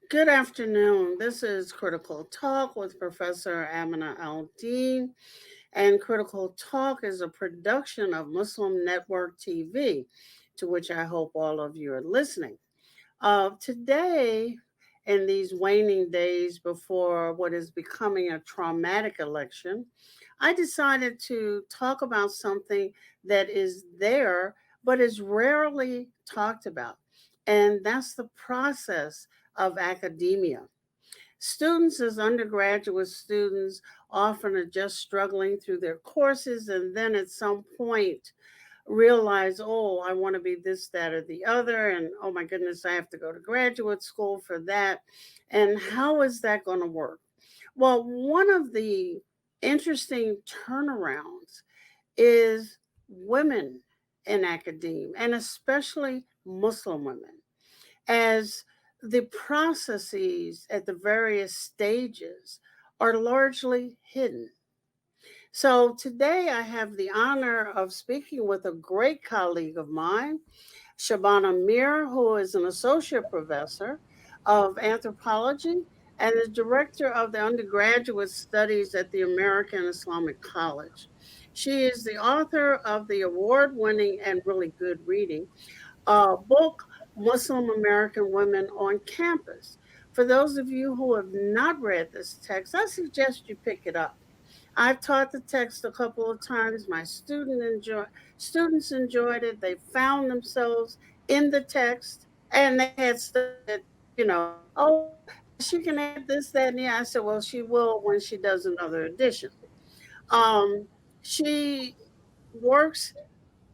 Good afternoon. This is Critical Talk with Professor Amina Al-Din. And Critical Talk is a production of Muslim Network TV, to which I hope all of you are listening. Today, in these waning days before what is becoming a traumatic election, I decided to talk about something that is there but is rarely talked about, and that's the process of academia. Students, as undergraduate students, often are just struggling through their courses, and then at some point, realize, oh, I want to be this, that, or the other. And oh my goodness, I have to go to graduate school for that. And how is that going to work? Well, one of the interesting turnarounds is women in academia, and especially Muslim women, as the processes at the various stages are largely hidden. So today I have the honor of speaking with a great colleague of mine, Shabana Mir, who is an associate professor of anthropology and the director of the undergraduate studies at the American Islamic College. She is the author of the award winning and really good reading book, Muslim American Women on Campus. For those of you who have not read this text, I suggest you pick it up. I've taught the text a couple of times. My students enjoyed it. They found themselves in the text, and they had stuff that, oh, she can add this, that, and yeah. I said, well, she will when she does another edition. Um, she works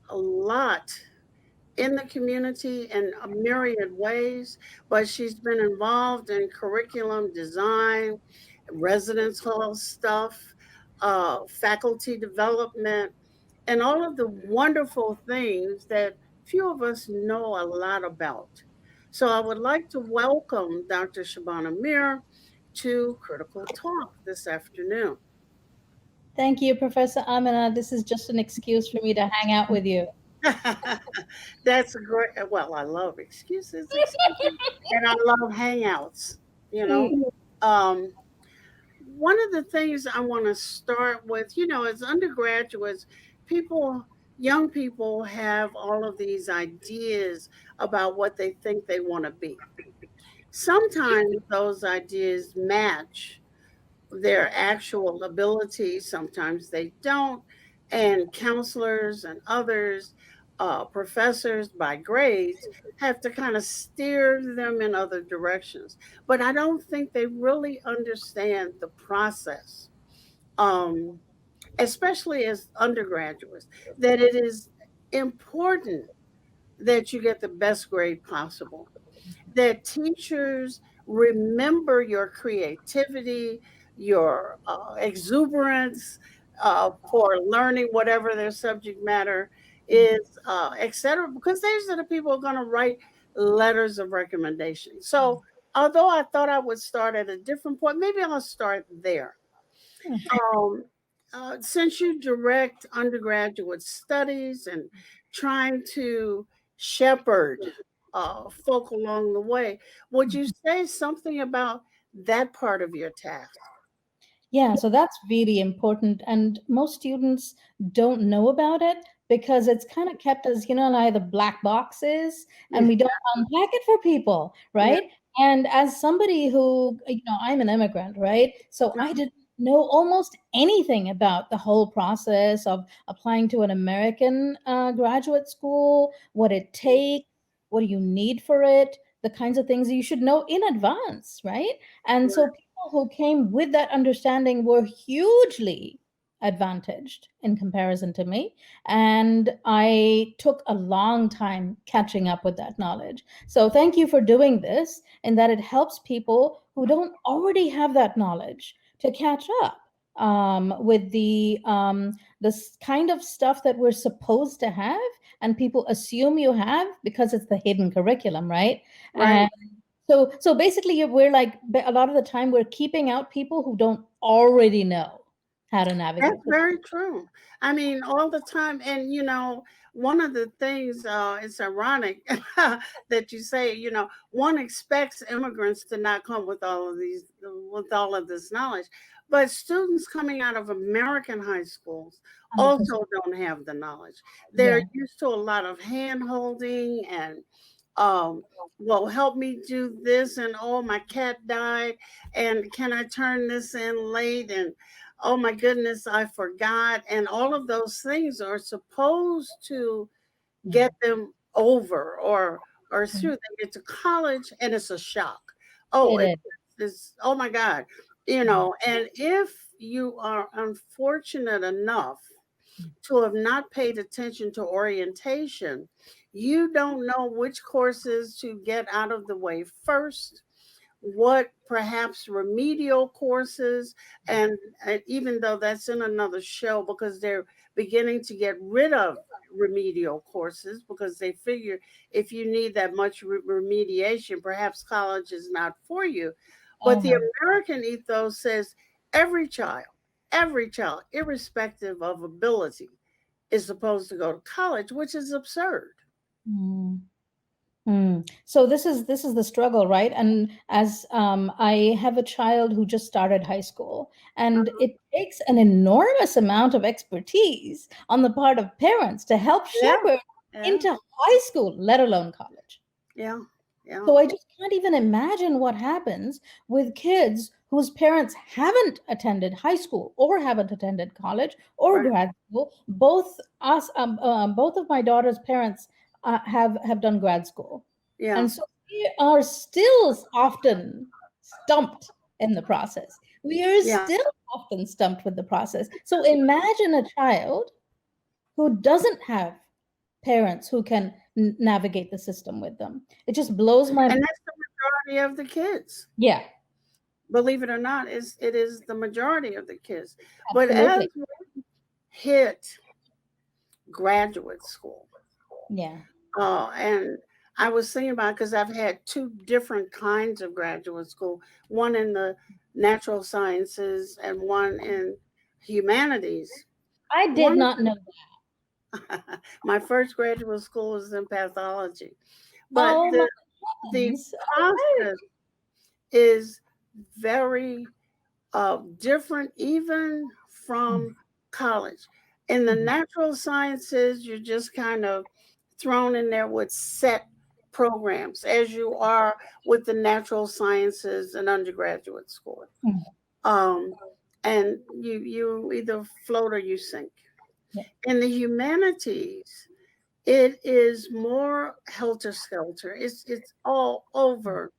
a lot in the community in a myriad ways, but she's been involved in curriculum design, residence hall stuff, faculty development, and all of the wonderful things that few of us know a lot about. So I would like to welcome Dr. Shabana Mir to Critical Talk this afternoon. Thank you, Professor Amina. This is just an excuse for me to hang out with you. That's a great. Well, I love excuses, and I love hangouts. You know, um, one of the things I want to start with, as undergraduates, people, young people have all of these ideas about what they think they want to be. Sometimes those ideas match their actual abilities, sometimes they don't. And counselors and others, professors by grades, have to kind of steer them in other directions. But I don't think they really understand the process, um, especially as undergraduates, that it is important that you get the best grade possible, that teachers remember your creativity, your exuberance for learning whatever their subject matter is, etc. Because these are the people who are going to write letters of recommendation. So, although I thought I would start at a different point, maybe I'll start there. Um, since you direct undergraduate studies and trying to shepherd folk along the way, would you say something about that part of your task? Yeah, so that's really important. And most students don't know about it because it's kind of kept as, like the black boxes, and we don't unpack it for people, Yeah. right? And as somebody who, I'm an immigrant, right? So I didn't know almost anything about the whole process of applying to an American graduate school, what it takes, what do you need for it, the kinds of things you should know in advance, right? And so people who came with that understanding were hugely advantaged in comparison to me. And I took a long time catching up with that knowledge. So thank you for doing this, in that it helps people who don't already have that knowledge to catch up with this kind of stuff that we're supposed to have, and people assume you have because it's the hidden curriculum, right? Right. So basically, we're like, a lot of the time we're keeping out people who don't already know how to That's navigate the very true. I mean, all the time. And, one of the things, it's ironic that you say, one expects immigrants to not come with all of this knowledge. But students coming out of American high schools 100%. also don't have the knowledge. They're Yeah. used to a lot of hand holding and, um, well, help me do this. And oh, my cat died. And can I turn this in late? And oh my goodness, I forgot. And all of those things are supposed to Yeah. get them over or Mm. through. They get to college and it's a shock. Oh, It is. oh my God. Mm. And if you are unfortunate enough to have not paid attention to orientation, you don't know which courses to get out of the way first, what perhaps remedial courses, and even though that's in another show, because they're beginning to get rid of remedial courses because they figure if you need that much remediation, perhaps college is not for you. But Oh the my. American ethos says every child, every child, irrespective of ability, is supposed to go to college, which is absurd. Mm. Mm. So this is the struggle, right? And as I have a child who just started high school, and it takes an enormous amount of expertise on the part of parents to help Yeah, shepherd yeah, into high school, let alone college. yeah, yeah. So I just can't even imagine what happens with kids whose parents haven't attended high school or haven't attended college or Right. grad school. Both of my daughter's parents have done grad school, Yeah. and so we are still often stumped in the process. We are Yeah. still often stumped with the process. So imagine a child who doesn't have parents who can navigate the system with them. It just blows my And that's the majority of the kids. Yeah, Believe it or not, it is the majority of the kids. But as absolutely. we hit graduate school, Yeah. and I was thinking about, because I've had two different kinds of graduate school, one in the natural sciences and one in humanities. I did One not know my first graduate school was in pathology, but Oh my the heavens. Okay. process is very different even Mm, from college. In the mhm, natural sciences, you're just kind of thrown in there with set programs, as you are with the natural sciences in undergraduate school. mm, Um, and you either float or you sink. yeah, In the humanities, it is more helter skelter. It's all mm, over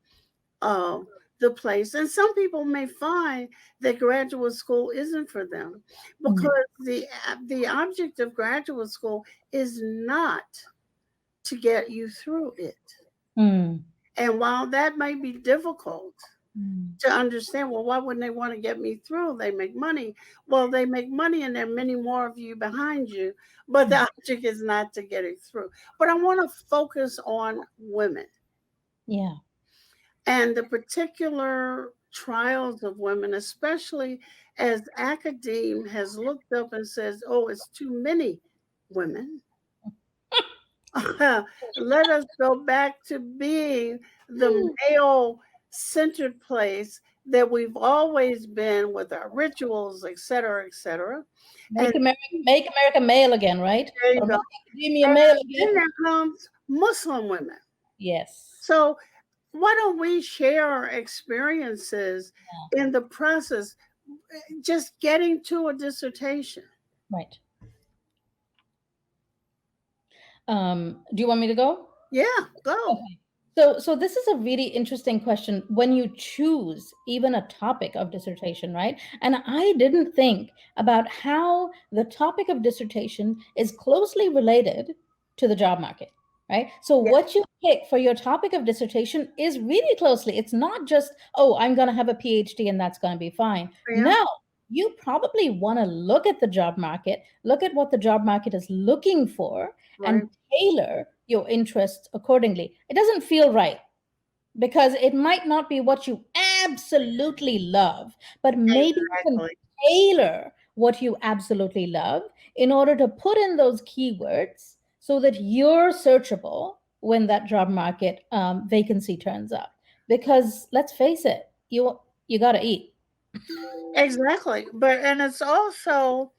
um, the place. And some people may find that graduate school isn't for them mm, because the object of graduate school is not to get you through it. mm, And while that may be difficult mm, to understand, well, why wouldn't they want to get me through? They make money. Well, they make money and there are many more of you behind you, but the mm. object is not to get it through. But I want to focus on women Yeah. and the particular trials of women, especially as academe has looked up and says, oh, it's too many women. Let us go back to being the male centered place that we've always been with our rituals, et cetera, et cetera. And Make America male again, right? there you Or go. make academia And male then again. there comes Muslim women. Yes. So why don't we share our experiences Yeah. in the process, just getting to a dissertation? Right. Do you want me to go? Yeah, go. Okay. So this is a really interesting question when you choose even a topic of dissertation, right? And I didn't think about how the topic of dissertation is closely related to the job market, right? So Yeah, what you pick for your topic of dissertation is really closely. It's not just, oh, I'm going to have a PhD and that's going to be fine. yeah, No, you probably want to look at the job market, look at what the job market is looking for, right. and tailor your interests accordingly. It doesn't feel right because it might not be what you absolutely love, but maybe you can Exactly. tailor what you absolutely love in order to put in those keywords so that you're searchable when that job market vacancy turns up. Because let's face it, you got to eat. Exactly. But and it's also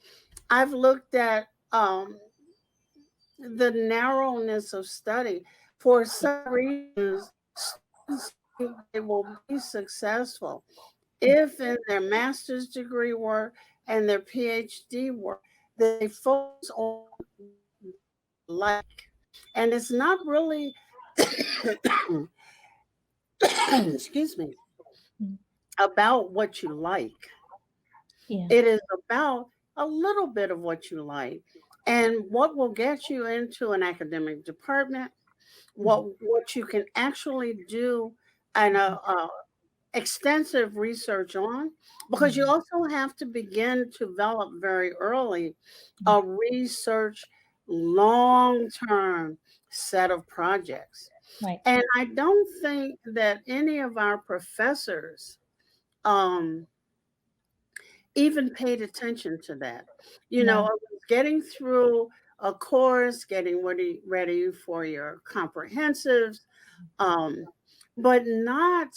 I've looked at the narrowness of study. For some reasons, students think they will be successful if in their master's degree work and their PhD work, they focus on like. And it's not really, excuse me, Mm. about what you like. Yeah. It is about a little bit of what you like and what will get you into an academic department, what you can actually do and extensive research on, because you Mhm. also have to begin to develop very early a research long term set of projects. Right. And I don't think that any of our professors um, even paid attention to that. You know, No. I was getting through a course, getting ready for your comprehensives, um, but not,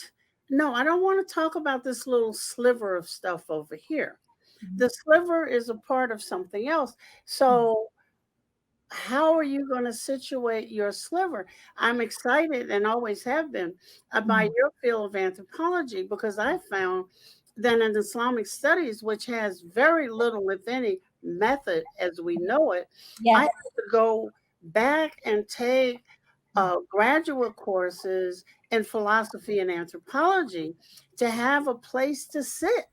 no, I don't want to talk about this little sliver of stuff over here. Mhm. The sliver is a part of something else. So, how are you going to situate your sliver? I'm excited and always have been about Mhm. your field of anthropology because I found that in Islamic studies, which has very little, if any, method as we know it, I Yes. had to go back and take graduate courses in philosophy and anthropology to have a place to sit.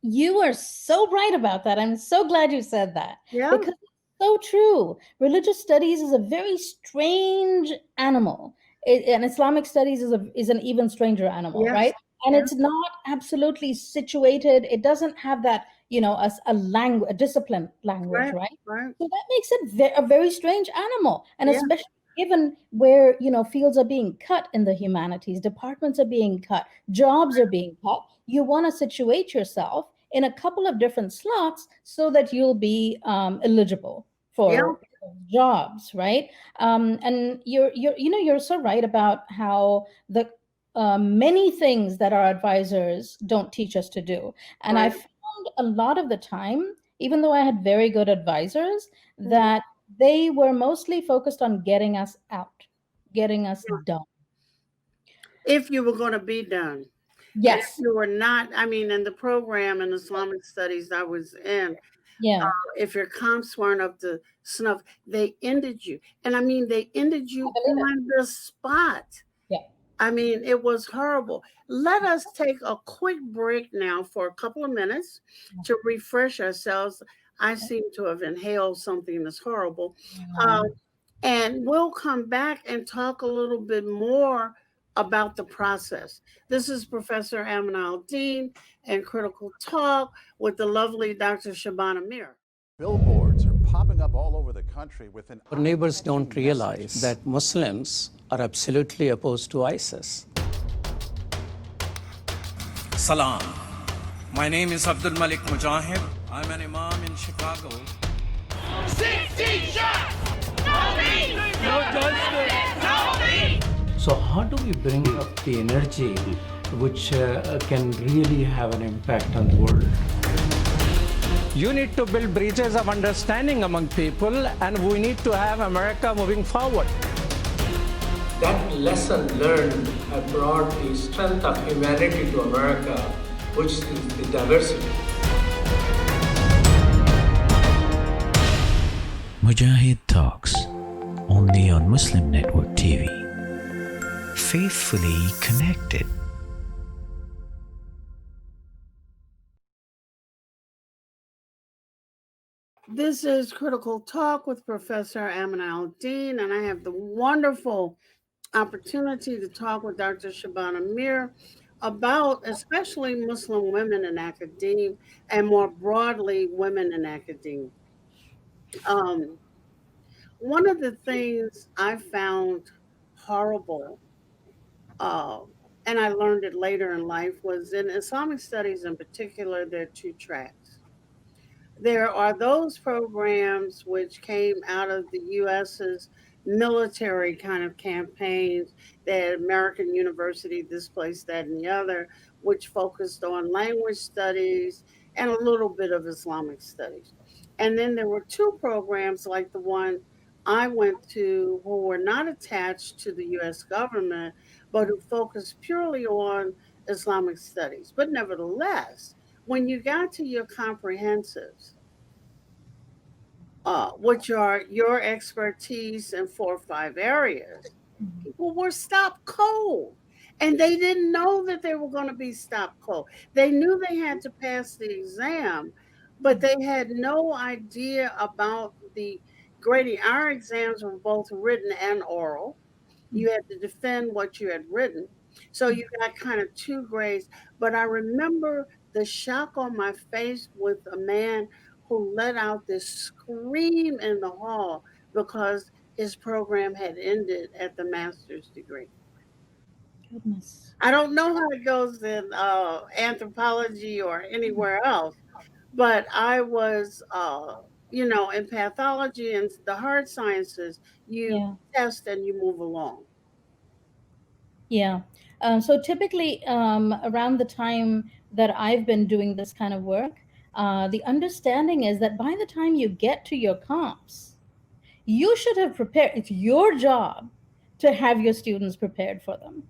You are so right about that. I'm so glad you said that Yeah, because it's so true. Religious studies is a very strange animal, and Islamic studies is an even stranger animal, yes, right? And yeah, it's not absolutely situated. It doesn't have that, a language, a disciplined language, right, right? right, So that makes it a very strange animal, and yeah, especially given where fields are being cut in the humanities, departments are being cut, jobs are being cut. You want to situate yourself in a couple of different slots so that you'll be eligible yeah, for jobs, right? And you're so right about how the many things that our advisors don't teach us to do. And I right. found a lot of the time, even though I had very good advisors, Mhm. that they were mostly focused on getting us out, getting us done. If you were going to be done. And if Yes. you were not, I mean, in the program in Islamic studies I was in, Yeah. if your comps weren't up to snuff, they ended you. And I mean, they ended I you believe it. on the spot. Yeah. I mean, it was horrible. Let us take a quick break now for a couple of minutes to refresh ourselves. I seem to have inhaled something that's horrible. Um, Yeah. and we'll come back and talk a little bit more about the process. This is Professor Amin Al-Din and Critical Talk with the lovely Dr. Shabana Mir. Billboards are popping up all over the country with an Our neighbors don't eye-catching realize message. that Muslims are absolutely opposed to ISIS. Salam. My name is Abdul Malik Mujahid. I'm an imam in Chicago. 16 shots! No peace! No justice! No peace! So how do we bring up the energy which can really have an impact on the world? You need to build bridges of understanding among people, and we need to have America moving forward. That lesson learned brought the strength of humanity to America, which is the diversity. Mujahid Talks, only on Muslim Network TV. Faithfully connected. This is Critical Talk with Professor Amin Al-Din, and I have the wonderful opportunity to talk with Dr. Shabana Mir about especially Muslim women in academia and more broadly women in academia. Um, one of the things I found horrible, uh, and I learned it later in life, was in Islamic studies in particular, there are two tracks. There are those programs which came out of the US's military kind of campaigns, that American University, this place, that, and the other, which focused on language studies and a little bit of Islamic studies. And then there were two programs like the one I went to who were not attached to the US government, but who focused purely on Islamic studies. But nevertheless, when you got to your comprehensives, which are your expertise in 4 or 5 areas, people were stopped cold. And they didn't know that they were going to be stopped cold. They knew they had to pass the exam, but they had no idea about the grading. Our exams were both written and oral. You had to defend what you had written. So you got kind of 2 grades. But I remember the shock on my face with a man who let out this scream in the hall because his program had ended at the master's degree. Goodness. I don't know how it goes in anthropology or anywhere else, but I was, in pathology and the hard sciences, you Yeah. test and you move along. Yeah. So typically, around the time that I've been doing this kind of work, the understanding is that by the time you get to your comps, you should have prepared. It's your job to have your students prepared for them.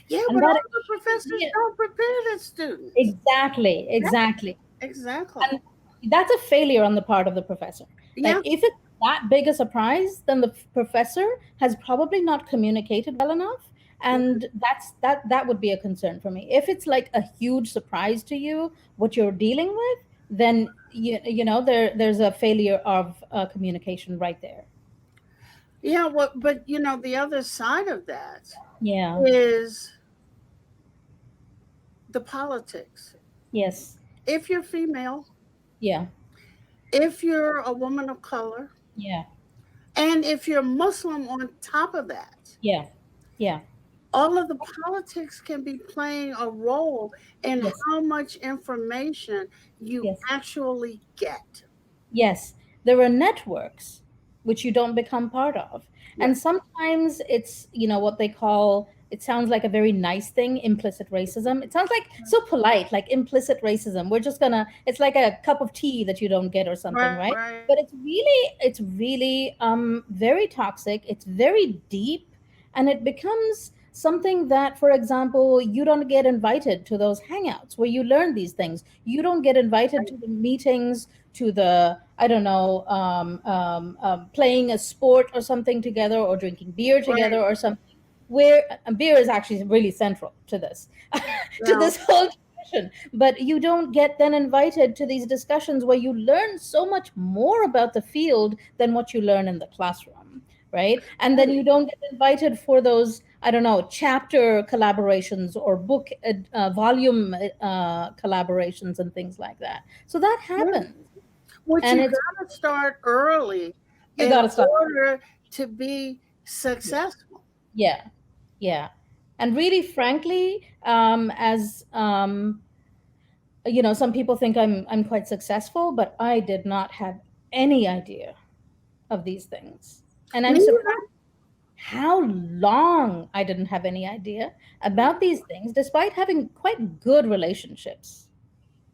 Yeah, And but all that the professors yeah, don't prepare the students. exactly. Exactly. And that's a failure on the part of the professor. Yeah. Like if it's that big a surprise, then the professor has probably not communicated well enough. And that would be a concern for me. If it's like a huge surprise to you, what you're dealing with, then there's a failure of communication right there. Yeah, but the other side of that Yeah. is the politics. Yes. If you're female, Yeah. if you're a woman of color, Yeah. and if you're Muslim on top of that, Yeah. Yeah. all of the politics can be playing a role in Yes. how much information you Yes. actually get. Yes, there are networks which you don't become part of. And sometimes it's, what they call, it sounds like a very nice thing, implicit racism. It sounds like so polite, like implicit racism. We're just gonna, it's like a cup of tea that you don't get or something, right? Right. But it's really very toxic. It's very deep, and it becomes something that, for example, you don't get invited to those hangouts where you learn these things. You don't get invited to the meetings, to the, I don't know, playing a sport or something together, or drinking beer together or something, where beer is actually really central to this, to this whole discussion. But you don't get then invited to these discussions where you learn so much more about the field than what you learn in the classroom, right? And then you don't get invited for those, I don't know, chapter collaborations or book volume collaborations and things like that. So that happens. Which And you it's- gotta start early You in gotta start. order to be successful. Yeah. And really, frankly, as some people think I'm quite successful, but I did not have any idea of these things. And I'm Me neither. surprised how long I didn't have any idea about these things, despite having quite good relationships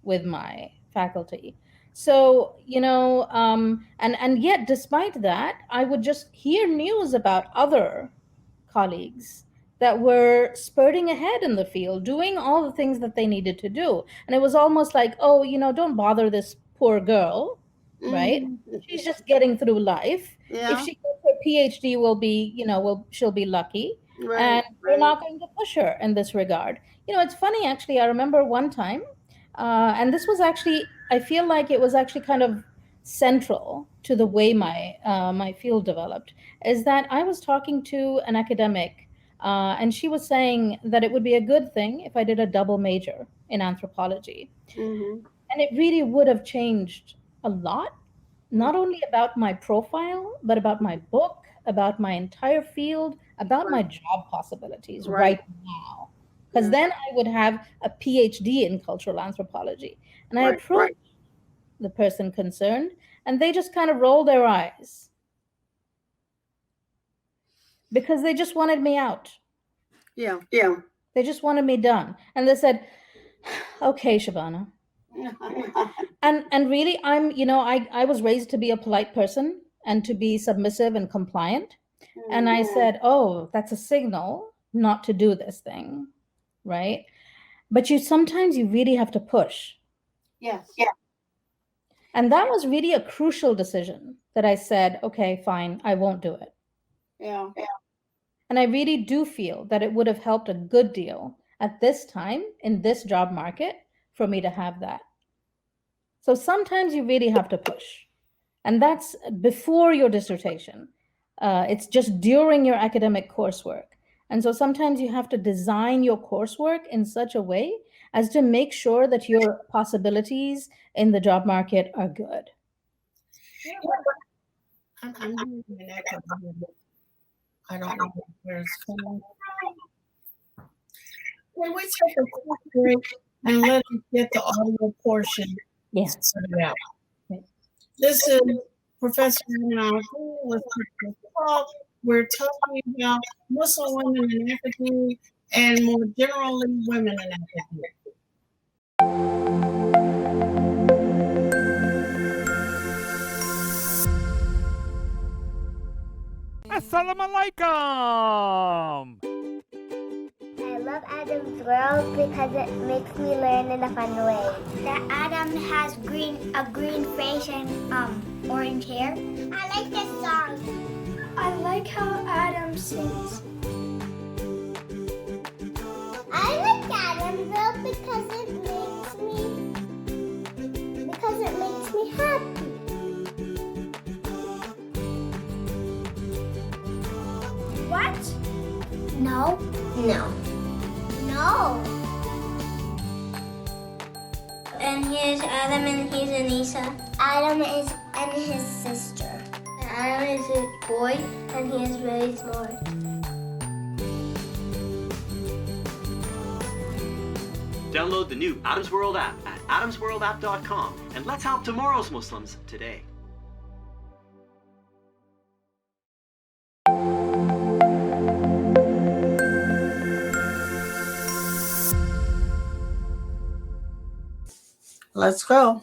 with my faculty. So, and yet, despite that, I would just hear news about other colleagues that were spurting ahead in the field, doing all the things that they needed to do. And it was almost like, oh, don't bother this poor girl, right? She's just getting through life. Yeah. If she gets her PhD, she'll be lucky. Right, And we're right. not going to push her in this regard. It's funny, actually. I remember one time, and this was actually, I feel like it was actually kind of central to the way my field developed, is that I was talking to an academic, and she was saying that it would be a good thing if I did a double major in anthropology. Mhm. And it really would have changed a lot, not only about my profile, but about my book, about my entire field, about my job possibilities right now. Because then I would have a PhD in cultural anthropology. And I Right, approached the person concerned, and they just kind of rolled their eyes because they just wanted me out. Yeah. They just wanted me done. And they said, okay, Shabana. And really, I was raised to be a polite person and to be submissive and compliant. And I said, oh, that's a signal not to do this thing, right? But sometimes you really have to push. Yes. And that was really a crucial decision that I said, okay, fine, I won't do it. Yeah. And I really do feel that it would have helped a good deal at this time in this job market for me to have that. So sometimes you really have to push. And that's before your dissertation. It's just during your academic coursework. And so sometimes you have to design your coursework in such a way as to make sure that your possibilities in the job market are good. I'm hearing an echo. I don't know where it's coming. Can we take a quick break and let us get the audio portion sorted out? This is Professor Amina with Critical Talk. We're talking about Muslim women in academia and more generally women in academia. Assalamu alaikum! I love Adam's World because it makes me learn in a fun way. That Adam has a green face and orange hair. I like this song. I like how Adam sings. I like Adam's World because it makes me happy. What? No. And here's Adam and here's Anissa. Adam is and his sister. Adam is a boy and he is very smart. Download the new Adam's World app at adamsworldapp.com and let's help tomorrow's Muslims today. Let's go.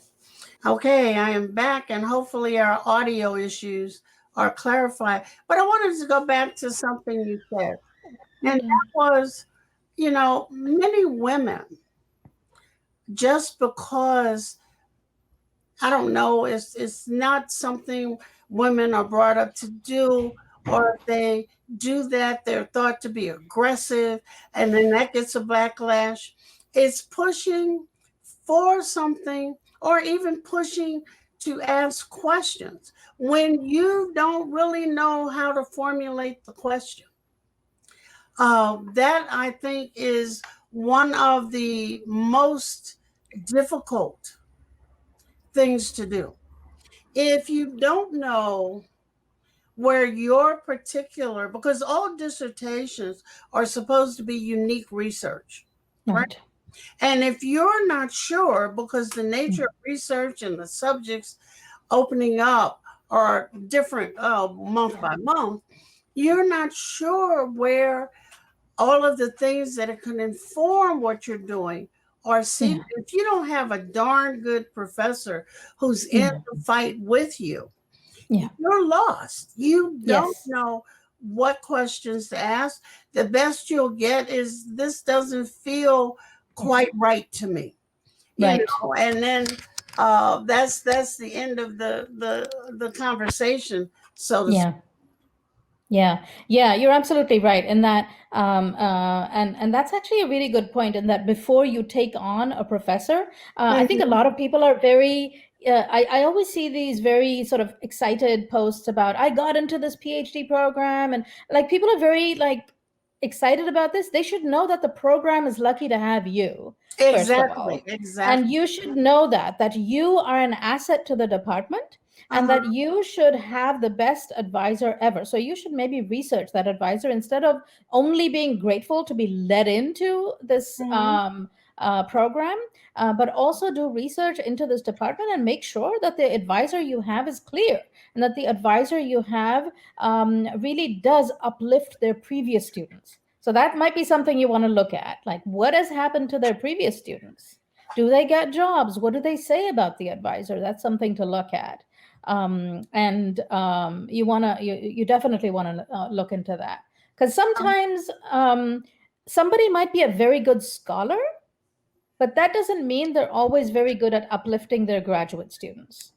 Okay, I am back, and hopefully our audio issues are clarified. But I wanted to go back to something you said, and that was, many women, just because, I don't know, it's not something women are brought up to do, or if they do that, they're thought to be aggressive, and then that gets a backlash. It's pushing for something, or even pushing to ask questions when you don't really know how to formulate the question. That, I think, is one of the most difficult things to do. If you don't know where your particular, because all dissertations are supposed to be unique research, right? And if you're not sure, because the nature of research and the subjects opening up are different month by month, you're not sure where all of the things that it can inform what you're doing are seen. If you don't have a darn good professor who's in the fight with you, you're lost. You don't know what questions to ask. The best you'll get is, this doesn't feel quite right to me, and then that's the end of the conversation. So you're absolutely right in that, and that's actually a really good point. In that, before you take on a professor, I think a lot of people are very. I always see these very sort of excited posts about, I got into this PhD program, and like people are very excited about this. They should know that the program is lucky to have you. Exactly. And you should know that you are an asset to the department, and that you should have the best advisor ever. So you should maybe research that advisor instead of only being grateful to be led into this program, but also do research into this department and make sure that the advisor you have is clear and that the advisor you have really does uplift their previous students. So that might be something you want to look at. Like, what has happened to their previous students? Do they get jobs? What do they say about the advisor? That's something to look at. You definitely want to look into that, because sometimes somebody might be a very good scholar, but that doesn't mean they're always very good at uplifting their graduate students.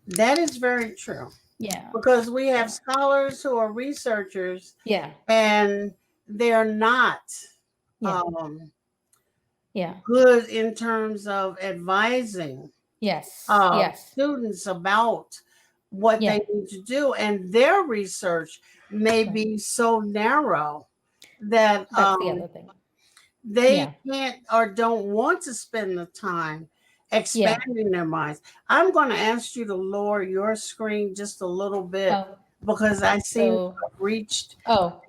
That is very true. Yeah. Because we have scholars who are researchers. Yeah. And they're not good in terms of advising students about what they need to do. And their research may be so narrow that that's the other thing. They can't or don't want to spend the time expanding their minds. I'm going to ask you to lower your screen just a little bit because I seem to have reached the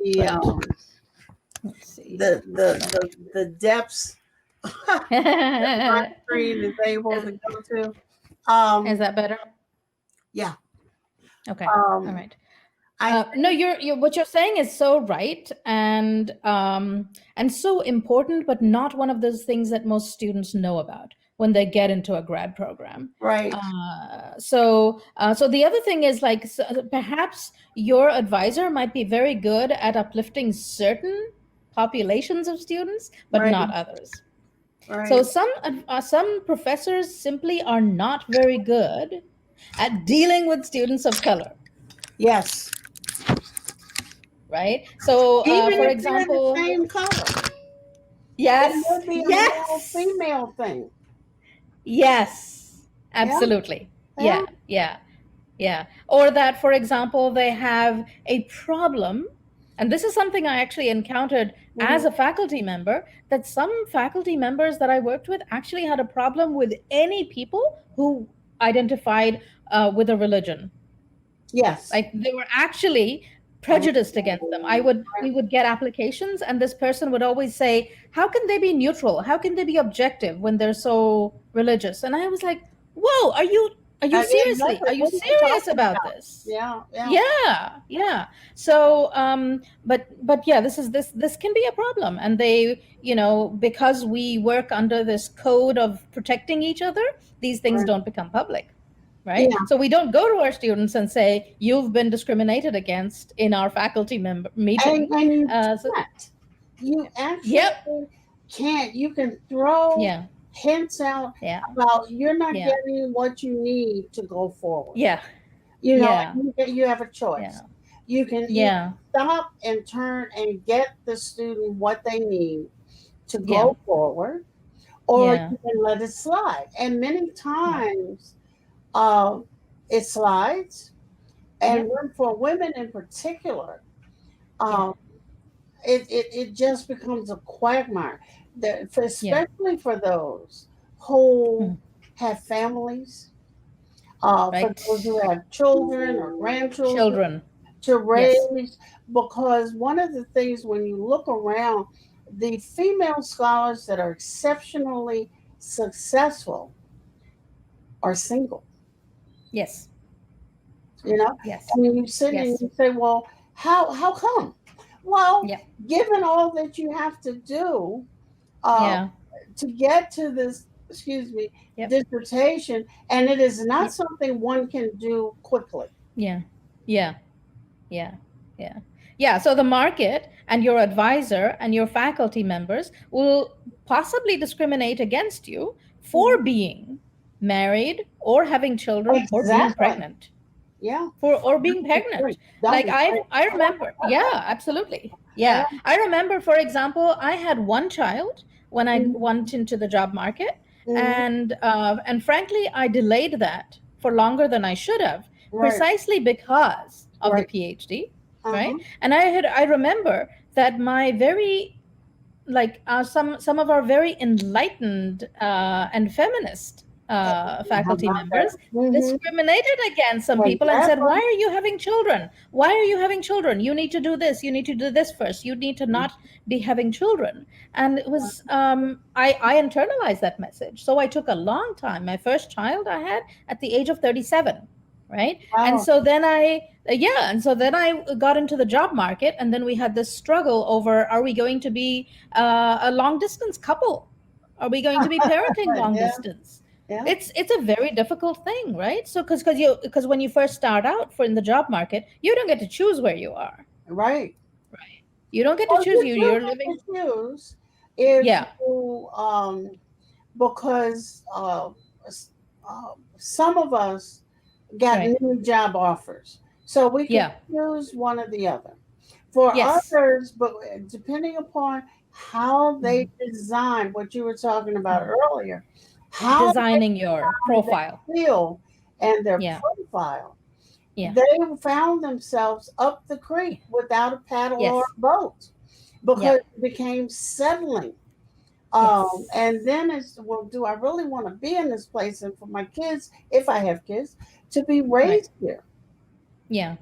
depths that my screen is able to go to. Is that better? Yeah. Okay. All right. No, you're what you're saying is so right and so important, but not one of those things that most students know about when they get into a grad program. Right. So the other thing is perhaps your advisor might be very good at uplifting certain populations of students, but not others. Right. So some professors simply are not very good at dealing with students of color. Yes. Right. So, even for if example, they're the same color. Yes. It would be a male-female thing. Yes. Absolutely. Yeah. Or that, for example, they have a problem, and this is something I actually encountered as a faculty member, that some faculty members that I worked with actually had a problem with any people who identified with a religion. Yes. Like they were actually prejudiced against them. We would get applications and this person would always say, how can they be neutral? How can they be objective when they're so religious? And I was like, whoa, are you seriously? Are you serious about this? Yeah. So, but yeah, this can be a problem. And they, because we work under this code of protecting each other, these things don't become public. Right. Yeah. So we don't go to our students and say, you've been discriminated against in our faculty member meeting. And you can't. You actually can't. You can throw hints out about you're not getting what you need to go forward. Yeah. You have a choice. You can stop and turn and get the student what they need to go forward, or you can let it slide. And many times, it slides, and for women in particular, it just becomes a quagmire. Especially for those who have families, for those who have children or grandchildren to raise. Because one of the things when you look around, the female scholars that are exceptionally successful are single. Yes. Yes. And you sit and you say, well, how come? Well, given all that you have to do to get to this, dissertation, and it is not something one can do quickly. Yeah. So the market and your advisor and your faculty members will possibly discriminate against you for being married or having children or being pregnant. Or being pregnant. Like I remember. Yeah, absolutely. Yeah. I remember, for example, I had one child when I went into the job market, and frankly, I delayed that for longer than I should have, precisely because of the PhD, right? And I remember that my some of our very enlightened and feminist faculty members Mhm. discriminated against some people and said, why are you having children? Why are you having children? You need to do this. You need to do this first. You need to not be having children. And it was, I internalized that message. So I took a long time. My first child I had at the age of 37. Right. And so then I got into the job market, and then we had this struggle over, are we going to be a long distance couple? Are we going to be parenting long distance? Yeah. It's a very difficult thing, right? So because when you first start out in the job market, you don't get to choose where you are. Right. You don't get to choose. You're living. Choose if Yeah. you, because some of us got new job offers, so we can choose one or the other. For others, but depending upon how they design what you were talking about earlier, how designing your profile, feel, and their profile, they found themselves up the creek without a paddle or a boat because it became settling. And then it's, well, do I really want to be in this place, and for my kids, if I have kids, to be raised here? Yeah.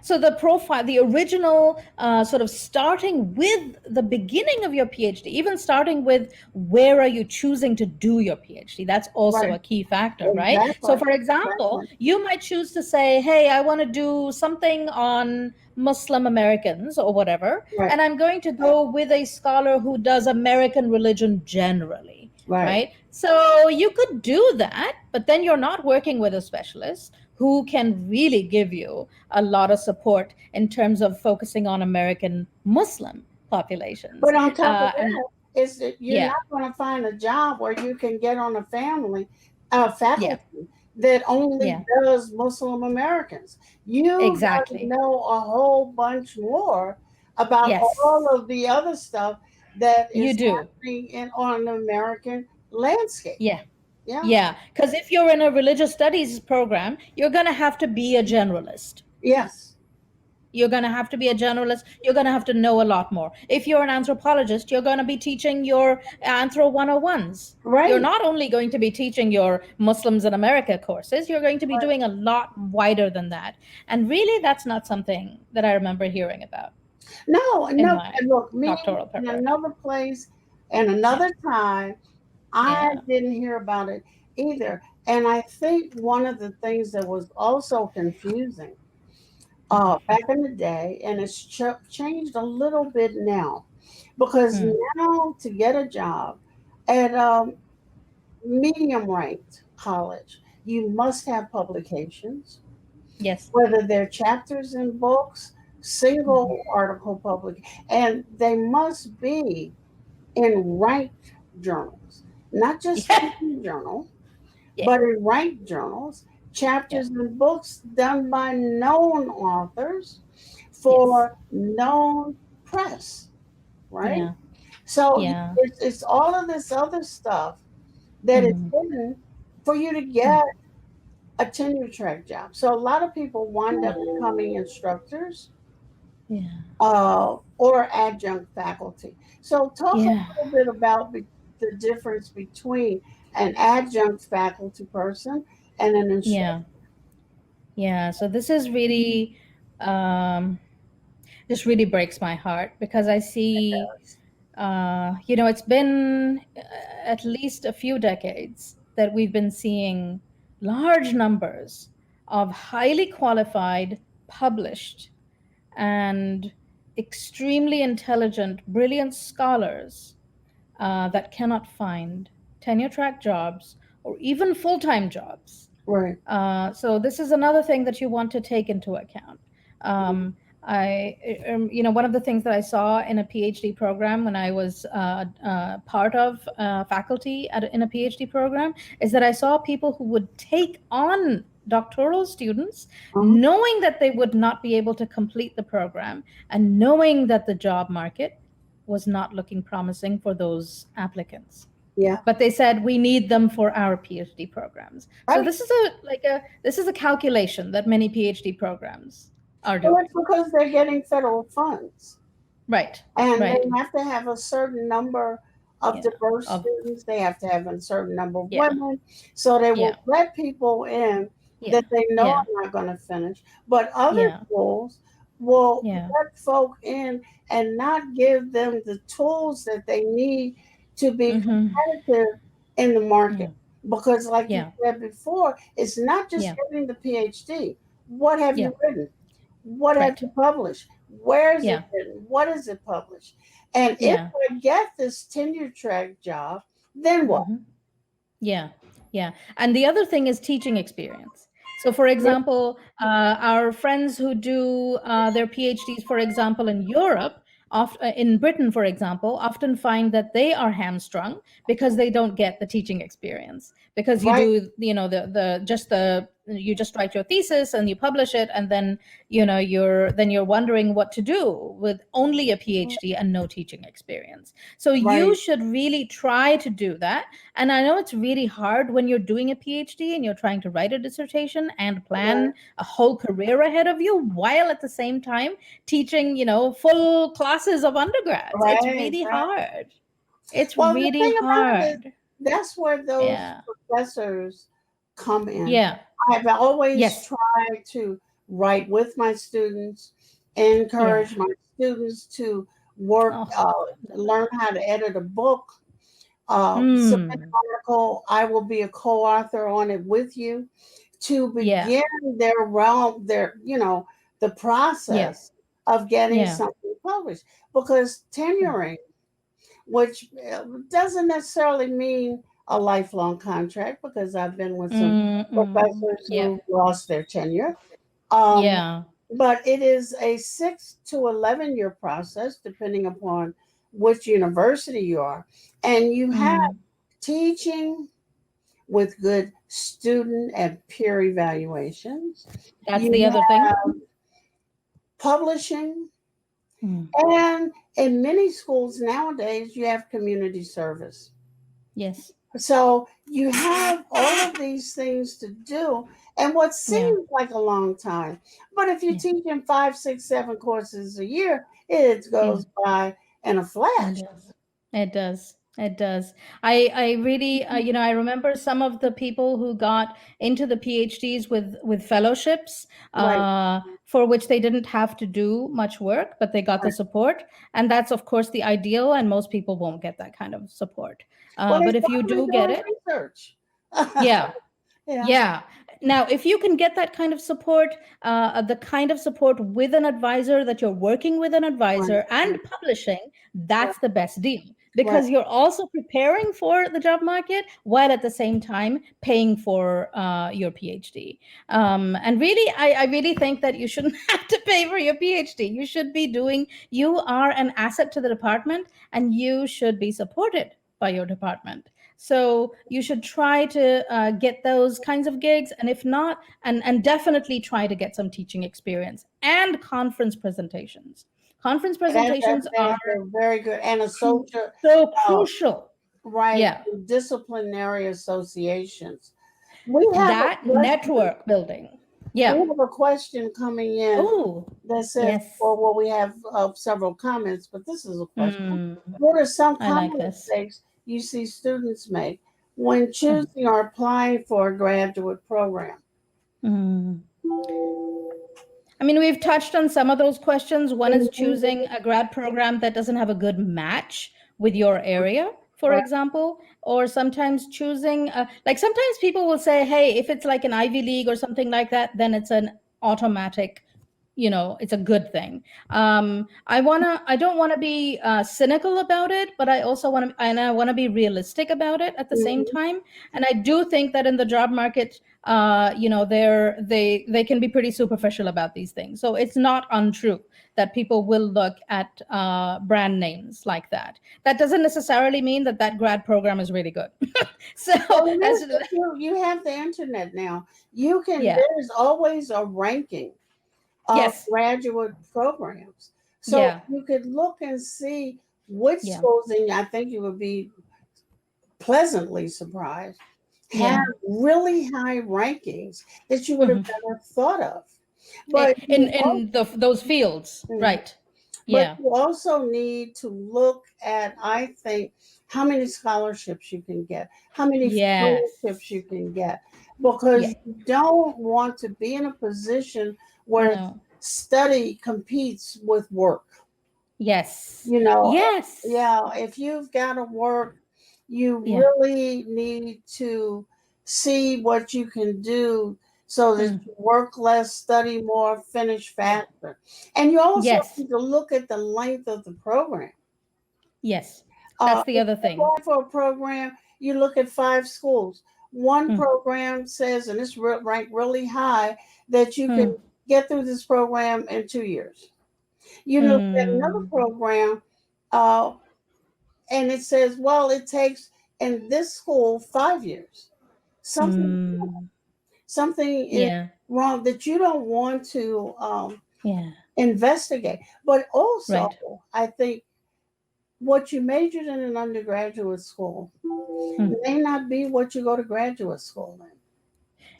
So the profile, the original sort of starting with the beginning of your PhD, even starting with where are you choosing to do your PhD, that's also a key factor, right? So for example, you might choose to say, hey, I want to do something on Muslim Americans or whatever, and I'm going to go with a scholar who does American religion generally, right? So you could do that, but then you're not working with a specialist who can really give you a lot of support in terms of focusing on American Muslim populations. But on top of that, is that you're not going to find a job where you can get on a faculty that only does Muslim Americans. You got to know a whole bunch more about all of the other stuff that is happening on the American landscape. Yeah, because if you're in a religious studies program, you're going to have to be a generalist. Yes. You're going to have to be a generalist. You're going to have to know a lot more. If you're an anthropologist, you're going to be teaching your Anthro 101s. Right. You're not only going to be teaching your Muslims in America courses, you're going to be doing a lot wider than that. And really, that's not something that I remember hearing about. No. Look, me doctoral in another place and another time, I didn't hear about it either. And I think one of the things that was also confusing back in the day, and it's changed a little bit now, because now to get a job at a medium-ranked college, you must have publications. Yes. Whether they're chapters in books, single article public, and they must be in ranked journals. Not just a journal, but in ranked journals, chapters and books done by known authors for known press, right? So it's all of this other stuff that is hidden for you to get a tenure track job. So a lot of people wind up becoming instructors or adjunct faculty. So talk a little bit about the difference between an adjunct faculty person and an instructor. So this is really this really breaks my heart, because I see it's been at least a few decades that we've been seeing large numbers of highly qualified, published, and extremely intelligent, brilliant scholars that cannot find tenure track jobs or even full-time jobs. Right. So this is another thing that you want to take into account. One of the things that I saw in a PhD program when I was part of faculty in a PhD program is that I saw people who would take on doctoral students knowing that they would not be able to complete the program and knowing that the job market was not looking promising for those applicants. But they said, we need them for our PhD programs. So this is a calculation that many PhD programs are doing. Well, it's because they're getting federal funds. Right. And they have to have a certain number of Yeah. diverse Of students. They have to have a certain number of Yeah. women. So they will Yeah. let people in Yeah. that they know Yeah. are not going to finish. But other Yeah. schools will Yeah. let folk in and not give them the tools that they need to be Mm-hmm. competitive in the market. Yeah. Because, like Yeah. you said before, it's not just Yeah. getting the PhD. What have Yeah. you written? What have Right. you published? Where is Yeah. it written? What is it published? And if Yeah. I get this tenure track job, then what? Mhm. Yeah, yeah. And the other thing is teaching experience. So, for example, our friends who do their PhDs, for example, in Europe, in Britain, for example, often find that they are hamstrung because they don't get the teaching experience. Because you Right. do, you know, you just write your thesis and you publish it, and then you're wondering what to do with only a PhD and no teaching experience. So you Right. should really try to do that. And I know it's really hard when you're doing a PhD and you're trying to write a dissertation and plan a whole career ahead of you, while at the same time teaching, full classes of undergrads. It's Right. really Right. hard. It's Well, the really thing about it is, hard. that's where those Yeah. professors come in. Yeah. I've always Yes. tried to write with my students, Yeah. encourage my students to work, Oh, learn how to edit a book, submit an mm. article. I will be a co-author on it with you to Yeah. begin their realm, the Yeah. process of getting Yeah. something published. Because tenuring, which doesn't necessarily mean a lifelong contract, because I've been with some professors Yeah. who lost their tenure. Um, Yeah. but it is a 6 to 11-year process, depending upon which university you are. And you have Mm. teaching with good student and peer evaluations. That's You the other thing. have publishing. Mm. And in many schools nowadays, you have community service. Yes. So you have all of these things to do, and what Yeah. seems like a long time. But if you're Yeah. teaching 5, 6, 7 courses a year, it goes by in a flash. It does. It does. It does. I really, I remember some of the people who got into the PhDs with fellowships, Right. for which they didn't have to do much work, but they got the Right. support. And that's, of course, the ideal. And most people won't get that kind of support. Well, But they if you started do get doing it, research. yeah. Yeah. Yeah. Now, if you can get that kind of support, the kind of support with an advisor, that you're working with an advisor and publishing, that's the best deal, because you're also preparing for the job market while at the same time paying for your PhD. And really, I really think that you shouldn't have to pay for your PhD. You are an asset to the department, and you should be supported by your department. So you should try to get those kinds of gigs, and if not, and definitely try to get some teaching experience and conference presentations. Conference presentations are They're very good, and a social so crucial. right. Yeah. Disciplinary associations. We have That network building. Yeah. We have a question coming in Oh, that says, yes. well, we have several comments, but this is a question. Mm, What are some I like common this. mistakes you see students make when choosing or applying for a graduate program? Mm. I mean, we've touched on some of those questions. One is choosing a grad program that doesn't have a good match with your area, for Right. example, or sometimes choosing, like sometimes people will say, hey, if it's like an Ivy League or something like that, then it's an automatic, it's a good thing. I don't want to be cynical about it, but I also want to be realistic about it at the same time. And I do think that in the job market, they can be pretty superficial about these things. So it's not untrue that people will look at brand names like that. That doesn't necessarily mean that grad program is really good. So you have the internet now. You can. Yeah. There's always a ranking of Yes. graduate programs, so Yeah. you could look and see which Yeah. schools, and I think you would be pleasantly surprised, Yeah. have really high rankings that you would have never thought of. But in those fields, Mhm. right? But Yeah. you also need to look at, I think, how many scholarships you can get, how many Yes. fellowships you can get, because Yeah. you don't want to be in a position where No. study competes with work. Yes. You know, Yes. yeah, if you've got to work, you Yeah. really need to see what you can do so that you work less, study more, finish faster. And you also Yes. need to look at the length of the program. Yes. That's the If other you're thing. going for a program, you look at 5 schools. One Hmm. program says, and it's ranked really high, that you can get through this program in 2 years. You look at another program, and it says, well, it takes in this school 5 years. Something is Yeah. wrong that you don't want to Yeah. investigate. But also, Right. I think what you majored in an undergraduate school may not be what you go to graduate school in.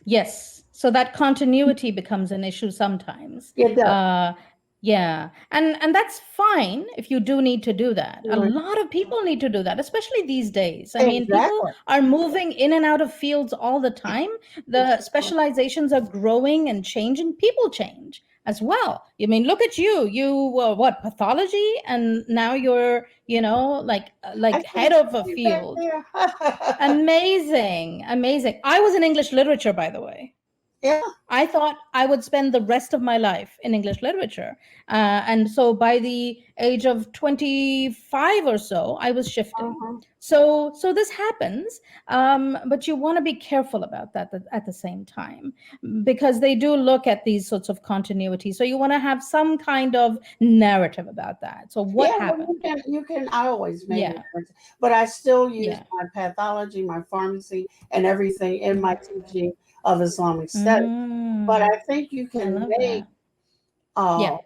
Yes. So that continuity becomes an issue sometimes. It does. Yeah. And that's fine if you do need to do that. A Right. lot of people need to do that, especially these days. I mean, people Exactly. are moving in and out of fields all the time. The specializations are growing and changing. People change as well. I mean, look at you. You were what, pathology? And now you're, like head of a field. Amazing. Amazing. I was in English literature, by the way. Yeah. I thought I would spend the rest of my life in English literature. And so by the age of 25 or so, I was shifting. So this happens, but you want to be careful about that at the same time, because they do look at these sorts of continuity. So you want to have some kind of narrative about that. So what happened? You can always make Yeah. it work, but I still use Yeah. my pathology, my pharmacy, and everything in my teaching of Islamic studies. But I think you can love make Yeah.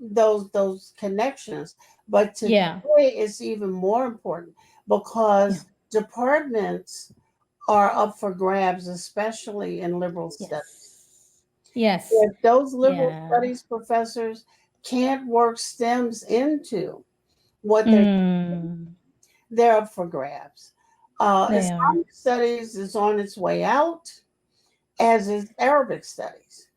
those connections. But today Yeah. it's even more important because departments are up for grabs, especially in liberal studies. Yes. If those liberal Yeah. studies professors can't work STEMs into what they're up for grabs. They are. Islamic studies is on its way out, as is Arabic studies,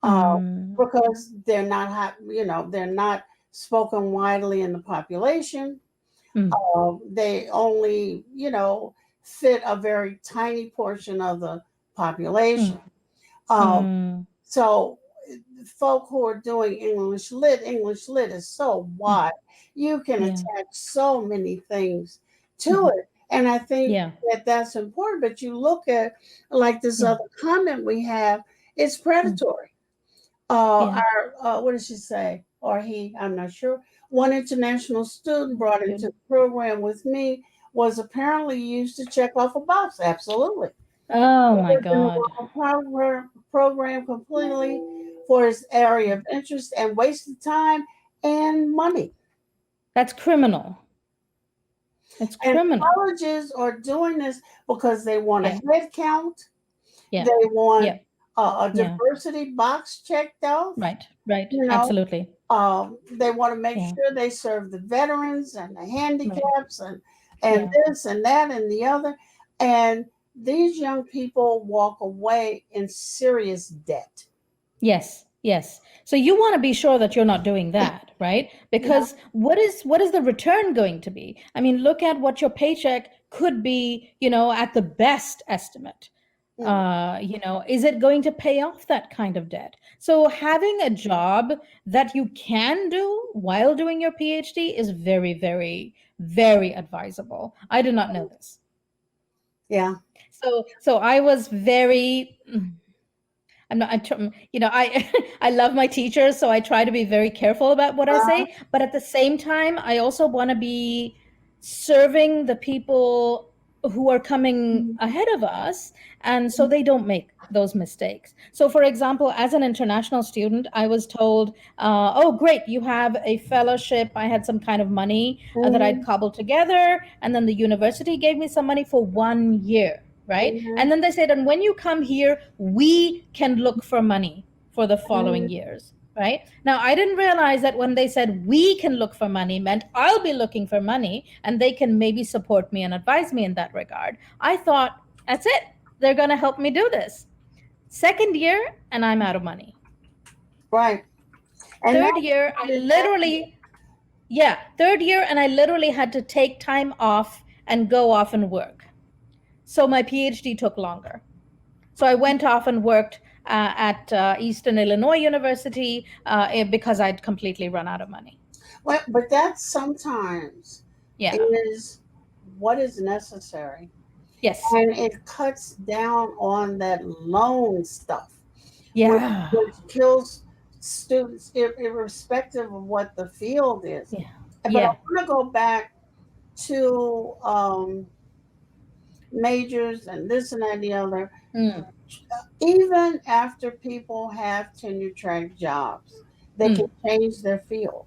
because they're not spoken widely in the population. They only, fit a very tiny portion of the population. So folk who are doing English lit is so wide. You can attach so many things to it. And I think that's important. But you look at like this other comment we have, it's predatory. What did she say? Or he, I'm not sure. One international student brought into the program with me was apparently used to check off a box. Absolutely. Oh my God. Program completely for his area of interest and wasted time and money. That's criminal. It's criminal. And colleges are doing this because they want a head count. Yeah. They want a diversity box checked off. Right. Absolutely. They want to make sure they serve the veterans and the handicaps and this and that and the other. And these young people walk away in serious debt. Yes. So you want to be sure that you're not doing that, right? Because what is the return going to be? I mean, look at what your paycheck could be, at the best estimate. Is it going to pay off that kind of debt? So having a job that you can do while doing your PhD is very, very, very advisable. I did not know this. Yeah. So I was very, I love my teachers, so I try to be very careful about what I say. But at the same time, I also want to be serving the people who are coming ahead of us, and so they don't make those mistakes. So for example, as an international student, I was told, oh great, you have a fellowship. I had some kind of money that I'd cobbled together, and then the university gave me some money for 1 year, right? And then they said, and when you come here, we can look for money for the following years, right? Now, I didn't realize that when they said we can look for money meant I'll be looking for money and they can maybe support me and advise me in that regard. I thought, that's it. They're going to help me do this. Second year, and I'm out of money. Right. And Third year, third year, and I literally had to take time off and go off and work. So my PhD took longer. So I went off and worked at Eastern Illinois University because I'd completely run out of money. Well, but that sometimes is what is necessary. Yes. And it cuts down on that loan stuff. Yeah. Which kills students irrespective of what the field is. Yeah. But I want to go back to majors and this and that and the other. Even after people have tenure track jobs, they can change their field.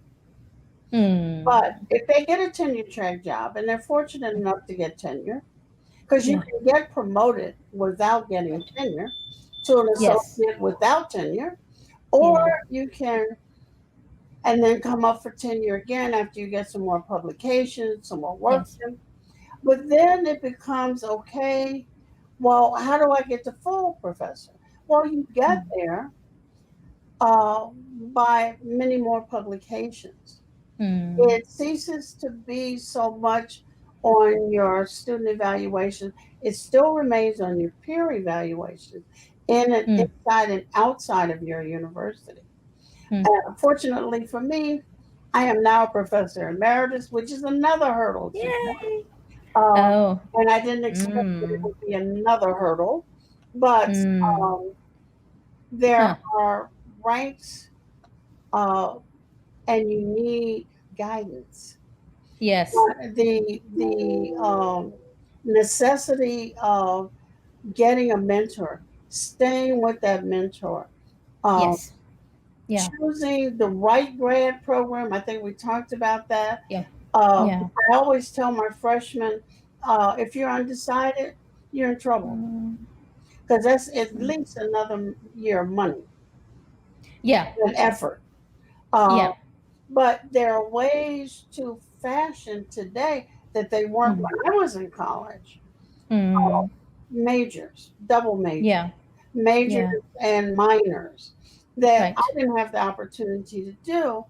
But if they get a tenure track job and they're fortunate enough to get tenure, because you can get promoted without getting tenure to an associate without tenure, or you can and then come up for tenure again after you get some more publications, some more work. But then it becomes, okay, well, how do I get to full professor? Well, you get there by many more publications. It ceases to be so much on your student evaluation. It still remains on your peer evaluation inside and outside of your university. Fortunately for me, I am now a professor emeritus, which is another hurdle. And I didn't expect that it would be another hurdle, but there are ranks and you need guidance. Yes. The necessity of getting a mentor, staying with that mentor, choosing the right grad program. I think we talked about that. I always tell my freshmen, if you're undecided, you're in trouble, because that's at least another year of money. And effort. But there are ways to fashion today that they weren't when I was in college. Majors, double majors, majors and minors that I didn't have the opportunity to do,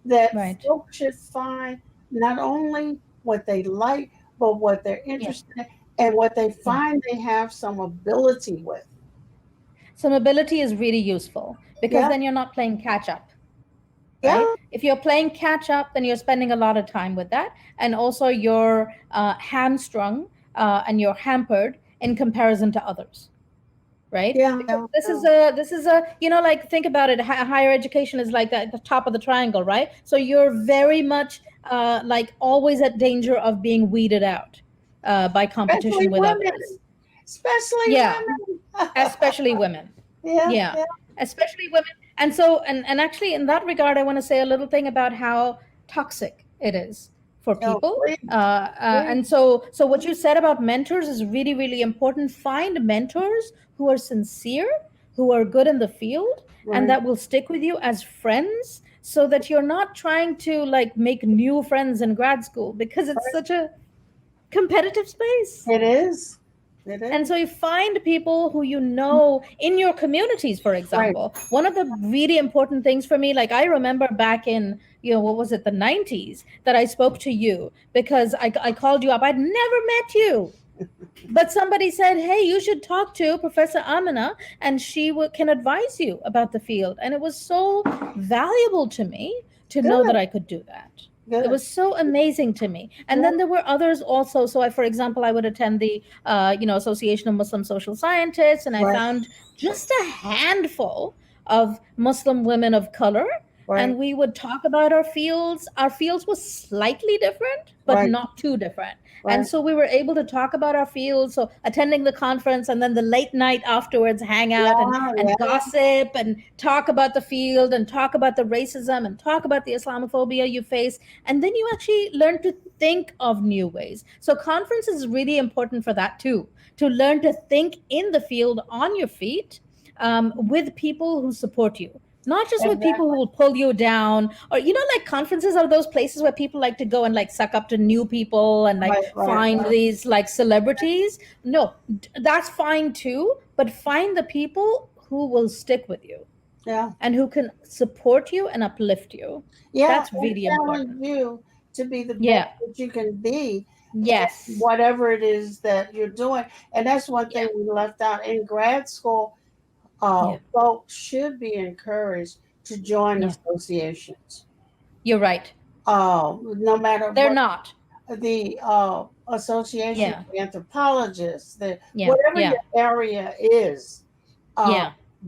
that folks should find not only what they like, but what they're interested in and what they find they have some ability with. Some ability is really useful because then you're not playing catch up. Right? If you're playing catch up, then you're spending a lot of time with that. And also you're hamstrung and you're hampered in comparison to others. Right? Because this is a, you know, like think about it. Higher education is like the top of the triangle, right? So you're very much like always at danger of being weeded out by competition with others. Especially women. Especially women. Especially women. And so, and actually in that regard, I want to say a little thing about how toxic it is for people. And so what you said about mentors is really, really important. Find mentors who are sincere, who are good in the field, and that will stick with you as friends, so that you're not trying to like make new friends in grad school, because it's such a competitive space. It is. And so you find people who you know in your communities, for example. One of the really important things for me, like I remember back in, you know, what was it, the 90s, that I spoke to you because I called you up. I'd never met you. But somebody said, hey, you should talk to Professor Amina and she can advise you about the field. And it was so valuable to me to know that I could do that. It was so amazing to me. And then there were others also. So for example, I would attend the, Association of Muslim Social Scientists, and I found just a handful of Muslim women of color. And we would talk about our fields. Our fields were slightly different, but not too different. And so we were able to talk about our fields. So attending the conference and then the late night afterwards, hang out and gossip and talk about the field and talk about the racism and talk about the Islamophobia you face. And then you actually learn to think of new ways. So conference is really important for that too, to learn to think in the field on your feet with people who support you. Not just with people who will pull you down, or like conferences are those places where people like to go and like suck up to new people and like find these like celebrities. No, that's fine too, but find the people who will stick with you. Yeah. And who can support you and uplift you. Yeah. That's really important. You to be the best that you can be. Yes. Whatever it is that you're doing. And that's one thing we left out in grad school. Folks should be encouraged to join associations. You're right. No matter they're not. The association of anthropologists, whatever your area is,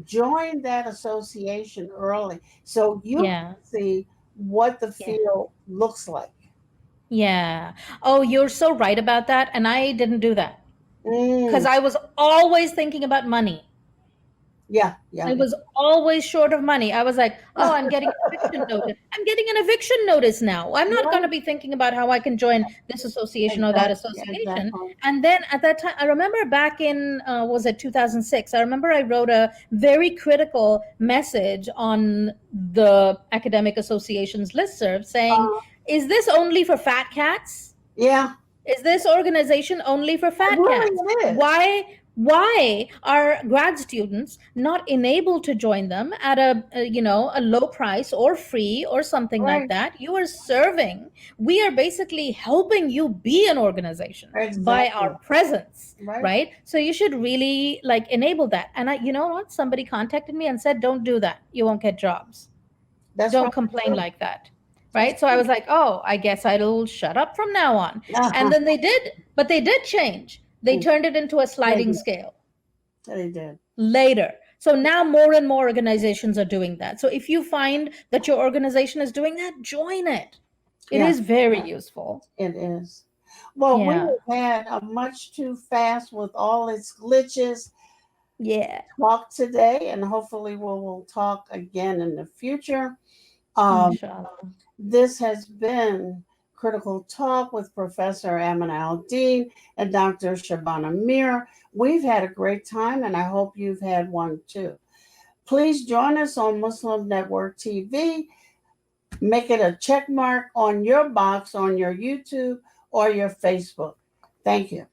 join that association early so you can see what the field looks like. Yeah. Oh, you're so right about that. And I didn't do that because I was always thinking about money. Yeah. I was always short of money. I was like, oh, I'm getting an eviction notice. I'm getting an eviction notice now. I'm not going to be thinking about how I can join this association or that association. And then at that time, I remember back in, was it 2006? I remember I wrote a very critical message on the Academic Association's listserv saying, is this only for fat cats? Yeah. Is this organization only for fat cats? Why are grad students not enabled to join them at a low price or free or something like that? You are serving. We are basically helping you be an organization by our presence, right? So you should really like enable that. And you know what? Somebody contacted me and said, don't do that. You won't get jobs. Don't complain like that. Right. So I was like, oh, I guess I'll shut up from now on. And then they did, but they did change. They turned it into a sliding scale. They did. Later. So now more and more organizations are doing that. So if you find that your organization is doing that, join it. It is very useful. It is. Well, we have had a much too fast with all its glitches. Talk today, and hopefully we'll talk again in the future. This has been Critical Talk with Professor Amina Al-Din and Dr. Shabana Mir. We've had a great time, and I hope you've had one too. Please join us on Muslim Network TV. Make it a check mark on your box on your YouTube or your Facebook. Thank you.